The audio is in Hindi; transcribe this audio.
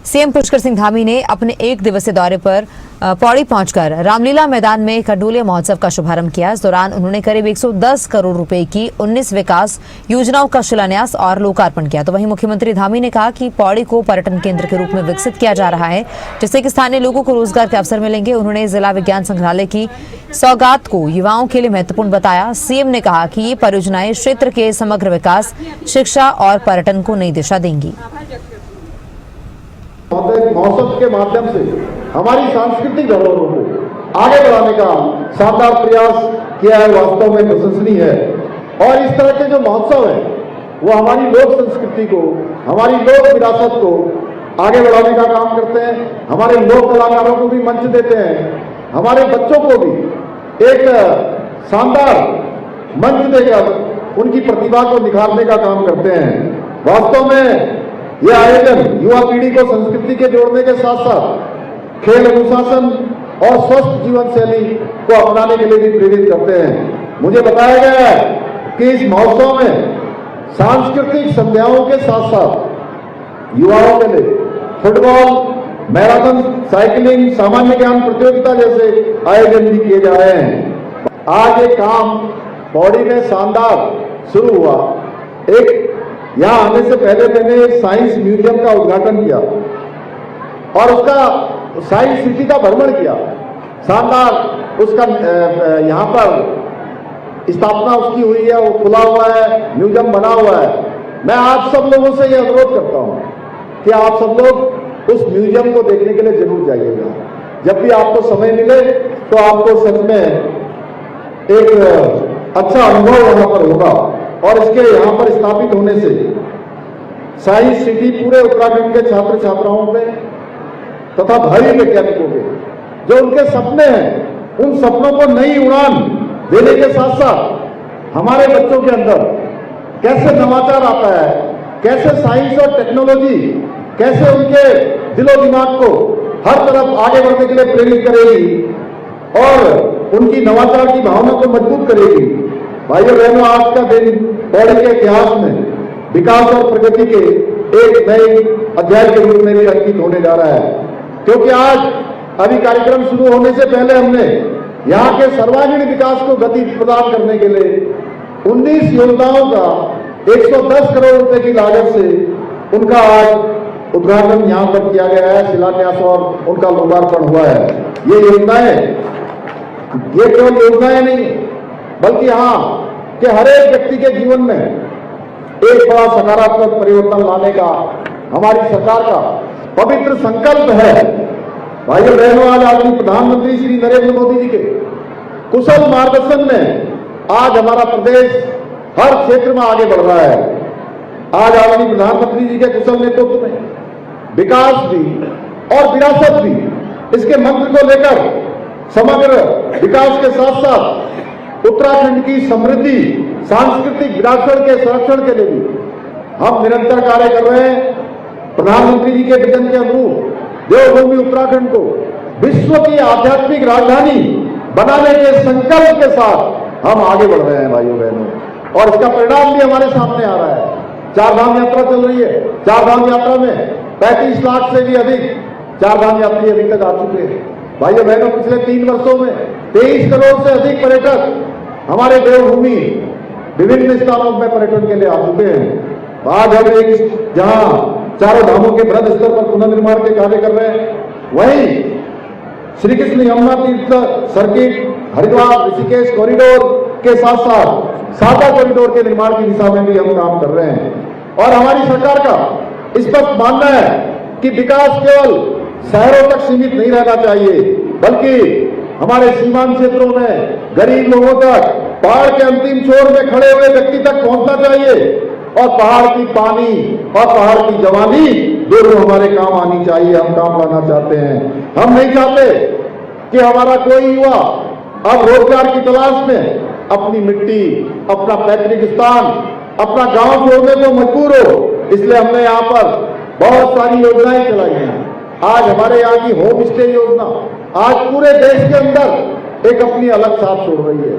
सीएम पुष्कर सिंह धामी ने अपने एक दिवसीय दौरे पर पौड़ी पहुंचकर रामलीला मैदान में खरडोलिया महोत्सव का शुभारंभ किया। इस दौरान उन्होंने करीब 110 करोड़ रुपए की 19 विकास योजनाओं का शिलान्यास और लोकार्पण किया। तो वहीं मुख्यमंत्री धामी ने कहा कि पौड़ी को पर्यटन केंद्र के रूप में विकसित किया जा रहा है, जिससे कि स्थानीय लोगों को रोजगार के अवसर मिलेंगे। उन्होंने जिला विज्ञान संग्रहालय की सौगात को युवाओं के लिए महत्वपूर्ण बताया। सीएम ने कहा कि ये परियोजनाएं क्षेत्र के समग्र विकास, शिक्षा और पर्यटन को नई दिशा देंगी। महोत्सव के माध्यम से हमारी सांस्कृतिक धरोहरों को आगे बढ़ाने का शानदार प्रयास किया है, वास्तव में प्रशंसनीय है। और इस तरह के जो महोत्सव है वो हमारी लोक संस्कृति को, हमारी लोक विरासत को आगे बढ़ाने का काम करते हैं। हमारे लोक कलाकारों को भी मंच देते हैं, हमारे बच्चों को भी एक शानदार मंच देकर उनकी प्रतिभा को निखारने का काम करते हैं। वास्तव में यह आयोजन युवा पीढ़ी को संस्कृति के जोड़ने के साथ साथ खेल, अनुशासन और स्वस्थ जीवन शैली को अपनाने के लिए भी प्रेरित करते हैं। मुझे बताया गया है कि इस महोत्सव में सांस्कृतिक संध्याओं के साथ साथ युवाओं के लिए फुटबॉल, मैराथन, साइकिलिंग, सामान्य ज्ञान प्रतियोगिता जैसे आयोजन भी किए जा रहे हैं। आज ये काम पौड़ी में शानदार शुरू हुआ। एक यहाँ आने से पहले मैंने एक साइंस म्यूजियम का उद्घाटन किया और उसका साइंस सिटी का भ्रमण किया। शानदार उसका यहाँ पर स्थापना उसकी हुई है, वो खुला हुआ है, म्यूजियम बना हुआ है। मैं आप सब लोगों से ये अनुरोध करता हूँ कि आप सब लोग उस म्यूजियम को देखने के लिए जरूर जाइएगा। जब भी आपको समय मिले तो आपको सच में एक अच्छा अनुभव वहां पर होगा। और इसके यहाँ पर स्थापित होने से साइंस सिटी पूरे उत्तराखंड के छात्र छात्राओं पे तथा भावी वैज्ञानिकों के जो उनके सपने हैं, उन सपनों को नई उड़ान देने के साथ साथ हमारे बच्चों के अंदर कैसे नवाचार आता है, कैसे साइंस और टेक्नोलॉजी कैसे उनके दिलो दिमाग को हर तरफ आगे बढ़ने के लिए प्रेरित करेगी और उनकी नवाचार की भावना को मजबूत करेगी। भाइयों बहनों, आज का दिन पौड़ी के इतिहास में विकास और प्रगति के एक नए अध्याय के रूप में भी अंकित होने जा रहा है, क्योंकि आज अभी कार्यक्रम शुरू होने से पहले हमने यहाँ के सर्वांगीण विकास को गति प्रदान करने के लिए 19 योजनाओं का 110 करोड़ रुपए की लागत से उनका आज उद्घाटन यहाँ पर किया गया है, शिलान्यास और उनका लोकार्पण हुआ है। ये केवल योजनाएं नहीं बल्कि यहाँ के हर एक व्यक्ति के जीवन में एक बड़ा सकारात्मक परिवर्तन लाने का हमारी सरकार का पवित्र संकल्प है। भाइयों बहनों, आज आदरणीय प्रधानमंत्री श्री नरेंद्र मोदी जी के कुशल मार्गदर्शन में आज हमारा प्रदेश हर क्षेत्र में आगे बढ़ रहा है। आज आदरणीय प्रधानमंत्री जी के कुशल नेतृत्व में विकास भी और विरासत भी, इसके मंत्र को लेकर समग्र विकास के साथ साथ उत्तराखंड की समृद्धि, सांस्कृतिक विरासत के संरक्षण के लिए भी हम निरंतर कार्य कर रहे हैं। प्रधानमंत्री जी के विजन के अनुरूप देवभूमि उत्तराखंड को विश्व की आध्यात्मिक राजधानी बनाने के संकल्प के साथ हम आगे बढ़ रहे हैं भाइयों बहनों, और इसका परिणाम भी हमारे सामने आ रहा है। चार धाम यात्रा चल रही है। चार धाम यात्रा में 35 लाख से भी अधिक चार धाम यात्री अभी तक आ चुके हैं। भाइयों बहनों, पिछले 3 वर्षों में 23 करोड़ से अधिक पर्यटक हमारे देवभूमि विभिन्न स्थानों में पर्यटन के लिए आ चुके हैं। आज हम एक जहां चारों धामों के बृहद स्तर पर पुनर्निर्माण के कार्य कर रहे हैं, वहीं श्री कृष्ण यमुना तीर्थ सर्किट, हरिद्वार ऋषिकेश कॉरिडोर के साथ साथ सादा कॉरिडोर के निर्माण की दिशा में भी हम काम कर रहे हैं। और हमारी सरकार का स्पष्ट मानना है कि विकास केवल शहरों तक सीमित नहीं रहना चाहिए, बल्कि हमारे सीमांत क्षेत्रों में गरीब लोगों तक, पहाड़ के अंतिम छोर में खड़े हुए व्यक्ति तक पहुंचना चाहिए। और पहाड़ की पानी और पहाड़ की जवानी दोनों हमारे काम आनी चाहिए। हम काम लाना चाहते हैं। हम नहीं चाहते कि हमारा कोई युवा अब रोजगार की तलाश में अपनी मिट्टी, अपना पैतृक स्थान, अपना गांव छोड़ने को मजबूर हो। इसलिए हमने यहाँ पर बहुत सारी योजनाएं चलाई हैं। आज हमारे यहाँ की होम स्टे योजना आज पूरे देश के अंदर एक अपनी अलग छाप छोड़ रही है।